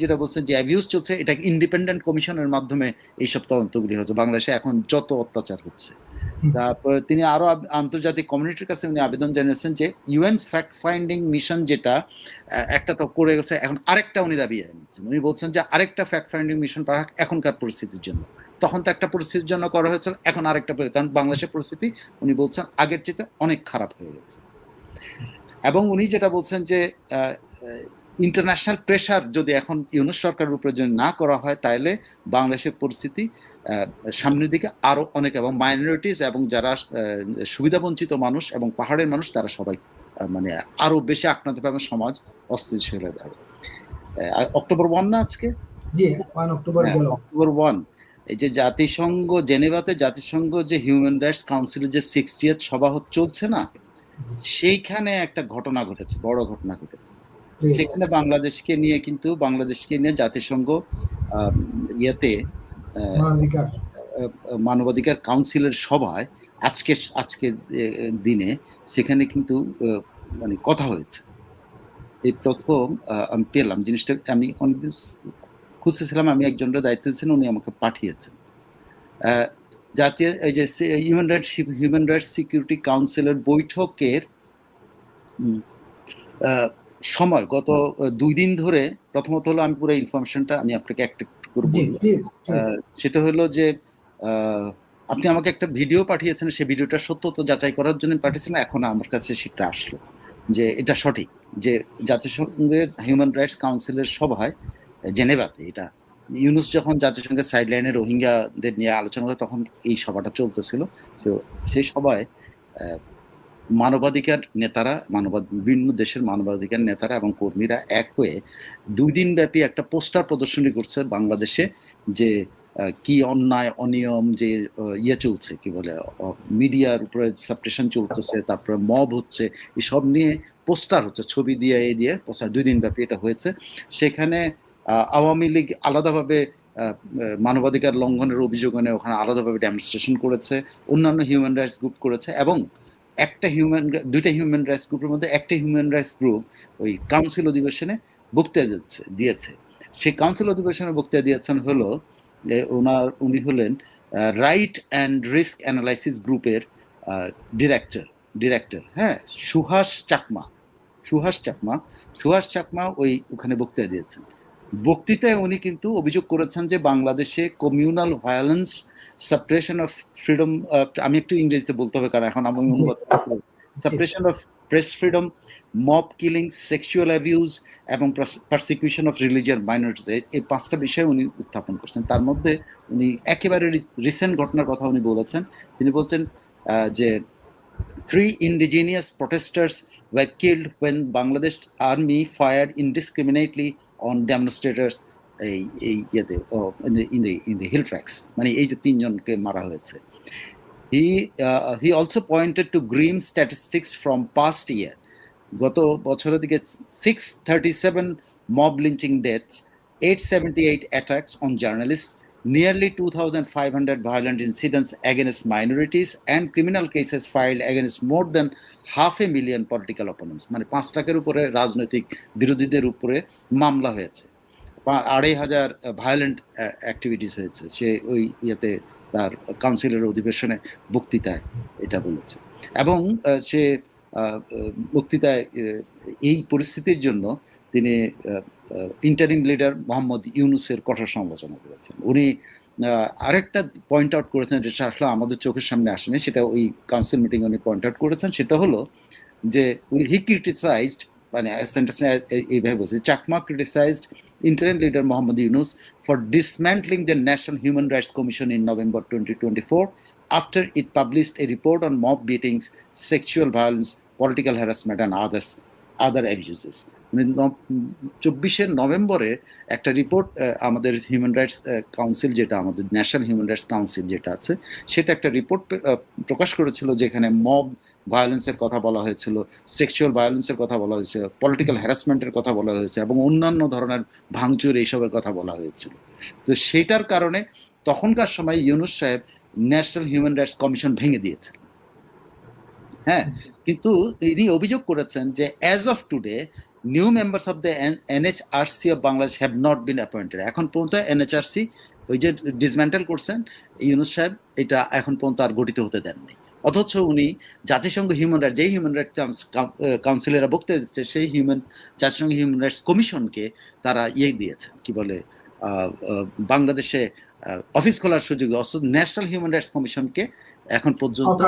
যেটা বলছেন যে অ্যাবিউজ চলছে, এটা ইন্ডিপেন্ডেন্ট কমিশনের মাধ্যমে এইসব তদন্তগুলি হচ্ছে। বাংলাদেশে এখন যত অত্যাচার হচ্ছে, তারপর তিনি আরো আন্তর্জাতিক কমিউনিটির কাছে উনি আবেদন জানিয়েছেন যে ইউএন ফ্যাক্ট ফাইন্ডিং মিশন যেটা একটা তো করে গেছে, এখন আরেকটা উনি দাবি জানিয়েছেন। উনি বলছেন যে আরেকটা ফ্যাক্ট ফাইন্ডিং মিশন করা এখনকার পরিস্থিতির জন্য, তখন তো একটা পরিস্থিতির জন্য করা হয়েছিল, এখন আরেকটা, কারণ বাংলাদেশের পরিস্থিতি উনি বলছেন আগের চেয়ে অনেক খারাপ হয়ে গেছে। এবং উনি যেটা বলছেন যে ইন্টারন্যাশনাল প্রেশার যদি এখন ইউনূস সরকারের উপরে যদি না করা হয়, তাহলে বাংলাদেশের পরিস্থিতি সামনের দিকে আরো অনেক, এবং মাইনরিটিস এবং যারা সুবিধাবঞ্চিত মানুষ এবং পাহাড়ের মানুষ, তারা সবাই মানে আরো বেশি আক্রান্ত পাবে, সমাজ অস্থিতিশীল হয়ে যাবে। অক্টোবর 1 না আজকে? জি, 1 অক্টোবর গেল। অক্টোবর 1 এই যে জাতিসংঘ জেনেভাতে জাতিসংঘ যে হিউম্যান রাইটস কাউন্সিলের যে 60th সভা চলছে না, সেইখানে একটা ঘটনা ঘটেছে, বড় ঘটনা ঘটেছে। সেখানে বাংলাদেশকে নিয়ে জাতিসংঘ ইয়েতে মানবাধিকার কাউন্সিলের সভায় আজকে দিনে সেখানে কিন্তু মানে কথা হয়েছে। এই প্রথম আমি পেলাম জিনিসটা, আমি অনেকদিন খুঁজতেছিলাম, আমি একজনের দায়িত্ব ছিলেন, উনি আমাকে পাঠিয়েছেন। জাতীয় এই যে হিউম্যান রাইটস সিকিউরিটি কাউন্সিলের বৈঠকের সময় গত 2 দিন ধরে, প্রথমত হলো আমি পুরো ইনফরমেশনটা আমি আপনাকে একটা করে বলি। সেটা হলো যে আপনি আমাকে একটা ভিডিও পাঠিয়েছেন, সেই ভিডিওটা সত্যতা যাচাই করার জন্য পাঠিয়েছেন। এখন আমার কাছে সেটা আসলো যে এটা সঠিক, যে জাতিসংঘের হিউম্যান রাইটস কাউন্সিলের সভায় জেনেভাতে, এটা ইউনূস যখন জাতিসংঘের সাইডলাইনে রোহিঙ্গাদের নিয়ে আলোচনা করে, তখন এই সভাটা চলতেছিল। তো সেই সভায় মানবাধিকার নেতারা, বিভিন্ন দেশের মানবাধিকার নেতারা এবং কর্মীরা এক হয়ে 2 দিন ব্যাপী একটা পোস্টার প্রদর্শনী করছে বাংলাদেশে, যে কি অন্যায় অনিয়ম, যে ইয়ে চলছে, কি বলে, মিডিয়ার উপরে সাপ্রেশন চলতেছে, তারপরে মব হচ্ছে, এসব নিয়ে পোস্টার হচ্ছে, ছবি দিয়ে পোস্টার 2 দিন ব্যাপী এটা হয়েছে। সেখানে আওয়ামী লীগ আলাদাভাবে মানবাধিকার লঙ্ঘনের অভিযোগ এনে ওখানে আলাদাভাবে ডেমনস্ট্রেশন করেছে, অন্যান্য হিউম্যান রাইটস গ্রুপ করেছে, এবং দুইটা হিউম্যান রাইটস গ্রুপের মধ্যে একটা হিউম্যান রাইটস গ্রুপ ওই কাউন্সিল অধিবেশনে বক্তৃতা দিয়েছে। সেই কাউন্সিল অধিবেশনে বক্তৃতা দিয়েছেন হলো উনি হলেন রাইট অ্যান্ড রিস্ক অ্যানালাইসিস গ্রুপের ডিরেক্টর, হ্যাঁ, সুহাস চাকমা ওখানে বক্তৃতা দিয়েছেন। বক্তৃতায় উনি কিন্তু অভিযোগ করেছেন যে বাংলাদেশে communal violence, suppression of freedom, আমি একটু ইংরেজিতে বলতে হবে কারণ এখন আমি অনুবাদ করতে, suppression of press freedom, mob killing, sexual abuse এবং পারসিকিউশন অফ রিলিজিয়াস মাইনরিটিস, এই 5টা বিষয় উনি উত্থাপন করছেন। তার মধ্যে উনি একেবারে রিসেন্ট ঘটনার কথা উনি বলেছেন। তিনি বলছেন যে 3 indigenous protesters were killed when Bangladesh army fired indiscriminately on demonstrators in the hill tracks, মানে এই যে 3 জনকে মারা হয়েছে। He also pointed to grim statistics from past year. গত বছরের দিকে 637 mob lynching deaths, 878 attacks on journalists, nearly 2,500 violent incidents against minorities, and criminal cases filed against more than 500,000 political opponents. মানে 5 লাখের উপরে রাজনৈতিক বিরোধীদের উপরে মামলা হয়েছে, 2,500 ভায়োলেন্ট অ্যাক্টিভিটিস হয়েছে। সে ওই ইয়েতে তার কাউন্সিলের অধিবেশনে বক্তৃতায় এটা বলেছে, এবং সে বক্তৃতায় এই পরিস্থিতির জন্য তিনি ইন্টারিম লিডার মোহাম্মদ ইউনূসের কঠোর সমালোচনা করেছেন। উনি আরেকটা পয়েন্ট আউট করেছেন, যেটা আসলে আমাদের চোখের সামনে আসেনি, সেটা ওই কাউন্সিল মিটিং উনি পয়েন্ট আউট করেছেন। সেটা হলো যে হি ক্রিটিসাইজড, মানে এইভাবে বলছে, Chakma criticised interim leader Mohammad Yunus for dismantling the National Human Rights Commission in November 2024 after it published a report on mob beatings, sexual violence, political harassment and other abuses. 24 নভেম্বরে একটা report আমাদের human rights council, যেটা আমাদের national human rights council যেটা আছে, সেটা একটা report প্রকাশ করেছিল, যেখানে মব ভায়োলেন্সের কথা বলা হয়েছিল, সেক্সুয়াল ভায়োলেন্সের কথা বলা হয়েছে, পলিটিক্যাল হ্যারাসমেন্টের কথা বলা হয়েছে, এবং অন্যান্য ধরনের ভাঙচুর এইসবের কথা বলা হয়েছিল। তো সেটার কারণে তখনকার সময় ইউনূস সাহেব ন্যাশনাল হিউম্যান রাইটস কমিশন ভেঙে দিয়েছেন। হ্যাঁ, কিন্তু ইনি অভিযোগ করেছেন যে as of today new members of the NHRC of Bangladesh have not been appointed. এখন পর্যন্ত NHRC ওই যে ডিসম্যান্টেল করছেন ইউনূস সাহেব, এটা এখন পর্যন্ত আর গঠিত হতে দেননি। অথচ উনি জাতিসংঘ হিউম্যান রাইটস, যেই হিউম্যান রাইটস কাউন্সিলেরা বক্তব্য দিচ্ছে, সেই জাতিসংঘ হিউম্যান রাইটস কমিশনকে তারা দিয়েছেন, কি বলে, বাংলাদেশে অফিস খোলার সুযোগ, ন্যাশনাল হিউম্যান রাইটস কমিশনকে এখন পর্যন্ত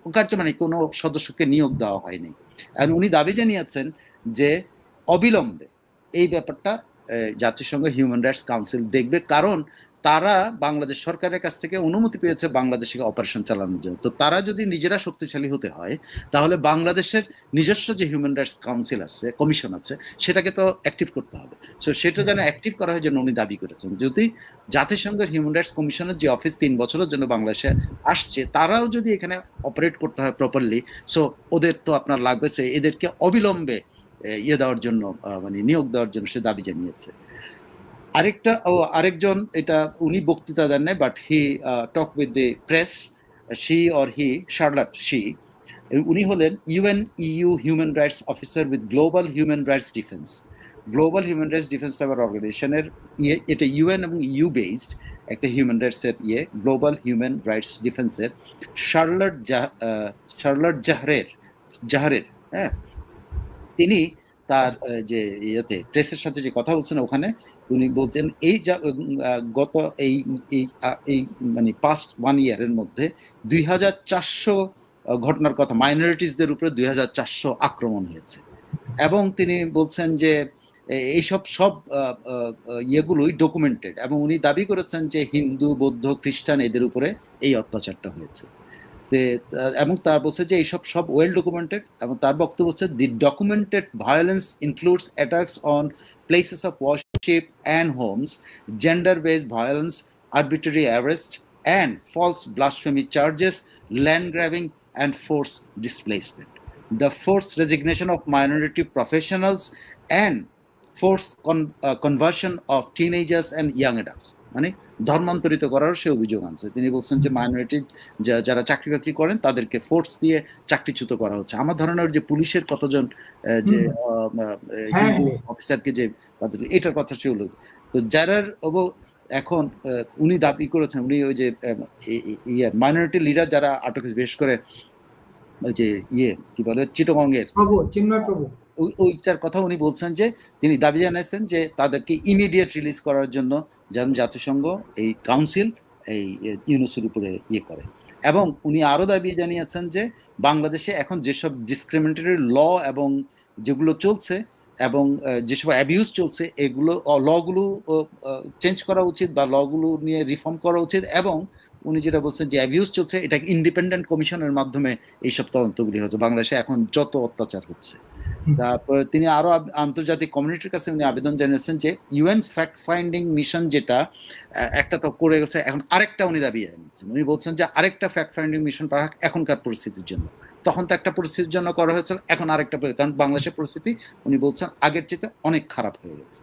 অকার্য মানে কোনো সদস্যকে নিয়োগ দেওয়া হয়নি। আর উনি দাবি জানিয়েছেন যে অবিলম্বে এই ব্যাপারটা জাতিসংঘ হিউম্যান রাইটস কাউন্সিল দেখবে, কারণ তারা বাংলাদেশ সরকারের কাছ থেকে অনুমতি পেয়েছে বাংলাদেশে অপারেশন চালানোর জন্য। তো তারা যদি নিজেরা শক্তিশালী হতে হয়, তাহলে বাংলাদেশের নিজস্ব যে হিউম্যান রাইটস কাউন্সিল আছে, কমিশন আছে, সেটাকে তো অ্যাক্টিভ করতে হবে। সো সেটা যেন অ্যাক্টিভ করা হয় জন্য উনি দাবি করেছেন। যদি জাতিসংঘের হিউম্যান রাইটস কমিশনের যে অফিস 3 বছরের জন্য বাংলাদেশে আসছে, তারাও যদি এখানে অপারেট করতে হয় প্রপারলি, সো ওদের তো আপনার লাগবে, এদেরকে অবিলম্বে দেওয়ার জন্য, মানে নিয়োগ দেওয়ার জন্য সে দাবি জানিয়েছে। আরেকজন, এটা উনি বক্তৃতা দেন নাই, but he talk with the press, Charlotte she, উনি হলেন UN-EU human rights officer with global human rights defence. Global human rights defence নামের অর্গানাইজেশনের এটা UN এবং EU বেসড একটা হিউম্যান রাইটস এর গ্লোবাল হিউম্যান রাইটস ডিফেন্সের শার্লট জাহরের, হ্যাঁ, তিনি তার যে প্রেসের সাথে যে কথা বলছেন ওখানে উনি বলছেন এই গত এই মানে পাস্ট 1 ইয়ারের মধ্যে 2400 ঘটনার কথা, মাইনরিটিসদের উপরে 2400 আক্রমণ হয়েছে। এবং তিনি বলছেন যে এইসব সব ইয়েগুলোই ডকুমেন্টেড, এবং উনি দাবি করেছেন যে হিন্দু, বৌদ্ধ, খ্রিস্টান এদের উপরে এই অত্যাচারটা হয়েছে। এবং তার বলছে যে এইসব সব ওয়েল ডকুমেন্টেড, এবং তার বক্তব্য হচ্ছে the documented violence includes attacks on places of worship and homes, gender based violence, arbitrary arrest and false blasphemy charges, land grabbing and force displacement, the forced resignation of minority professionals and forced conversion of teenagers and young adults, মানে ধর্মান্তরিত করার সে অভিযোগ আনছে। তিনি বলছেন যে minority যারা চাকরি বাকরি করেন তাদেরকে ফোর্স দিয়ে চাকরিচ্যুত করা হচ্ছে। আমার ধারণা যে পুলিশের কতজন যে অফিসারকে যে এটার কথা সে উল্লেখ, তো যারা এখন উনি দাবি করেছেন, উনি ওই যে মাইনরিটি লিডার যারা আটক, বিশেষ করে ওই যে কি বলে চিটাগংয়ের ওইটার কথা উনি বলছেন যে তিনি দাবি জানাচ্ছেন যে তাদেরকে ইমিডিয়েট রিলিজ করার জন্য যেন জাতিসংঘ এই কাউন্সিল এই ইউনুসের উপরে করে। এবং উনি আরো দাবি জানিয়েছেন যে বাংলাদেশে এখন যেসব ডিসক্রিমিনেটরি ল এবং যেগুলো চলছে এবং যেসব অ্যাবিউজ চলছে, এগুলো লগুলো চেঞ্জ করা উচিত বা লগুলো নিয়ে রিফর্ম করা উচিত। এবং উনি যেটা বলছেন যে অ্যাবিউজ চলছে, এটা ইন্ডিপেন্ডেন্ট কমিশনের মাধ্যমে এইসব তদন্তগুলি হচ্ছে। বাংলাদেশে এখন যত অত্যাচার হচ্ছে, তারপর তিনি আরো আন্তর্জাতিক কমিউনিটির কাছে উনি আবেদন জানিয়েছেন যে UN ফ্যাক্ট ফাইন্ডিং মিশন যেটা একটা তো করে গেছে, এখন আরেকটা উনি দাবি জানিয়েছেন। উনি বলছেন যে আরেকটা ফ্যাক্ট ফাইন্ডিং মিশন করা এখনকার পরিস্থিতির জন্য, তখন তো একটা পরিস্থিতির জন্য করা হয়েছিল, এখন আরেকটা, কারণ বাংলাদেশের পরিস্থিতি উনি বলছেন আগের চেয়ে অনেক খারাপ হয়ে গেছে।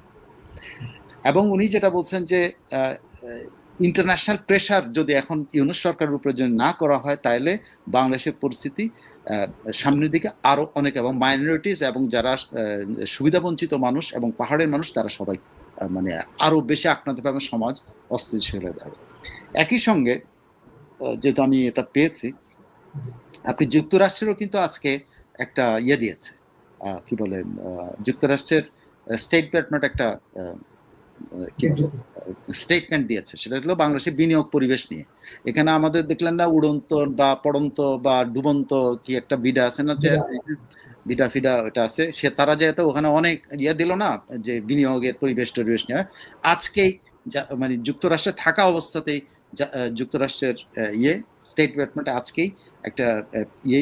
এবং উনি যেটা বলছেন যে ইন্টারন্যাশনাল প্রেশার যদি এখন ইউনুস সরকারের উপরে যদি না করা হয়, তাহলে বাংলাদেশের পরিস্থিতি সামনের দিকে আরো অনেক, এবং মাইনরিটিস এবং যারা সুবিধাবঞ্চিত মানুষ এবং পাহাড়ের মানুষ, তারা সবাই মানে আরো বেশি আক্রান্ত পাবে, সমাজ অস্থিতিশীল হয়ে যাবে। একই সঙ্গে যেহেতু আমি এটা পেয়েছি, আপনি যুক্তরাষ্ট্রেরও কিন্তু আজকে একটা দিয়েছে, কি বলে, যুক্তরাষ্ট্রের স্টেট ডিপার্টমেন্ট একটা স্টেটমেন্ট দিয়েছে, সেটা হলো বাংলাদেশের বিনিয়োগ পরিবেশ নিয়ে। এখানে আমাদের দেখলেন না উড়ন্ত বা পড়ন্ত বা ডুবন্ত কি একটা বিডা আছে না, বিডা ফিডা ওটা আছে, সে তারা যেহেতু ওখানে অনেক দিল না যে বিনিয়োগের পরিবেশ নিয়ে। আজকেই মানে যুক্তরাষ্ট্রে থাকা অবস্থাতেই যুক্তরাষ্ট্রের স্টেট ডিপার্টমেন্ট আজকেই একটা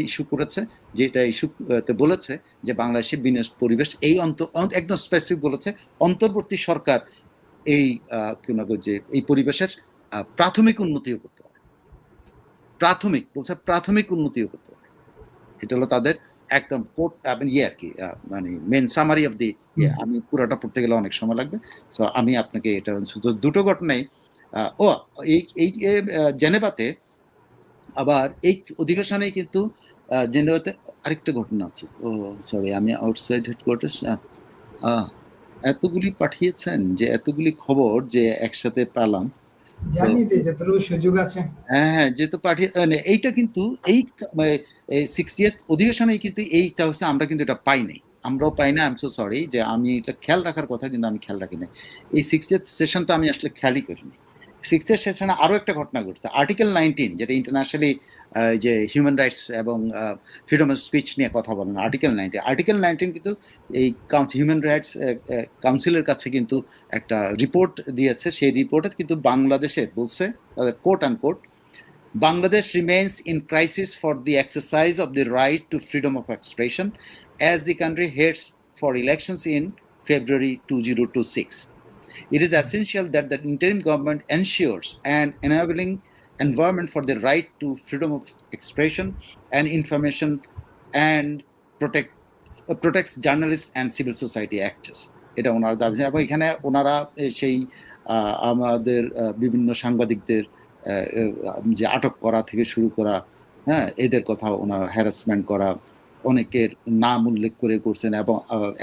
ইস্যু করেছে, যেটা ইস্যুতে বলেছে যে বাংলাদেশের বিনিয়োগ পরিবেশ একদম স্পেসিফিক বলেছে অন্তর্বর্তী সরকার এই পরিবেশের প্রাথমিক উন্নতিও করতে পারে, প্রাথমিক উন্নতিও করতে পারে। এটা হলো তাদের একদম আর কি, মানে মেন সামারি অফ দি। আমি পুরোটা পড়তে গেলে অনেক সময় লাগবে, সো আমি আপনাকে এটা দুটো ঘটনাই। এই জেনেভাতে আবার এই অধিবেশনে কিন্তু জেনেভাতে আরেকটা ঘটনা আছে। ও সরি, আমি আউটসাইড হেডকোয়ার্টার্স এতগুলি পাঠিয়েছেন, যে এতগুলি খবর যে একসাথে পেলাম। জানি যে যতটুকু সুযোগ আছে। হ্যাঁ হ্যাঁ, যেহেতু পাঠিয়ে মানে এইটা কিন্তু এই 60th অধিবেশনে কিন্তু এইটা হচ্ছে, আমরা কিন্তু এটা পাই নাই, আমরাও পাই না। আই এম সো সরি, যে আমি এটা খেয়াল রাখার কথা কিন্তু আমি খেয়াল রাখি নাই। এই 60th সেশনটা আমি আসলে খেয়ালই করিনি। 60th সেশনে আরো একটা ঘটনা ঘটছে, আর্টিকেল 19, যেটা ইন্টারন্যাশনালি যে হিউম্যান রাইটস এবং ফ্রিডম অফ স্পিচ নিয়ে কথা বলেন। আর্টিকেল 19 কিন্তু এই হিউম্যান রাইটস কাউন্সিলের কাছে কিন্তু একটা রিপোর্ট দিয়েছে। সেই রিপোর্টে কিন্তু বাংলাদেশের বলছে, তাদের quote and quote, Bangladesh remains in crisis for the exercise of the right to freedom of expression as the country heads for elections in February 2026. It is essential that the interim government ensures an enabling environment for the right to freedom of expression and information, and protects journalists and civil society actors. এটা ওনার দাবি। এবং এখানে ওনারা সেই আমাদের বিভিন্ন সাংবাদিকদের যে আটক করা থেকে শুরু করা, হ্যাঁ, এদের কথা ওনারা হ্যারাসমেন্ট করা, অনেকের নাম উল্লেখ করে করছেন। এবং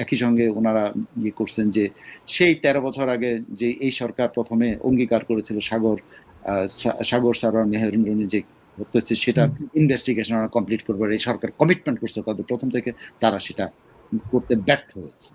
একই সঙ্গে ওনারা ইয়ে করছেন যে সেই 13 বছর আগে যে এই সরকার প্রথমে অঙ্গীকার করেছিল সাগর সারোয়ার মেহেরুন যে হচ্ছে, সেটা ইনভেস্টিগেশন ওরা কমপ্লিট করবে, এই সরকার কমিটমেন্ট করছে তাদের প্রথম থেকে, তারা সেটা করতে ব্যর্থ হয়েছে।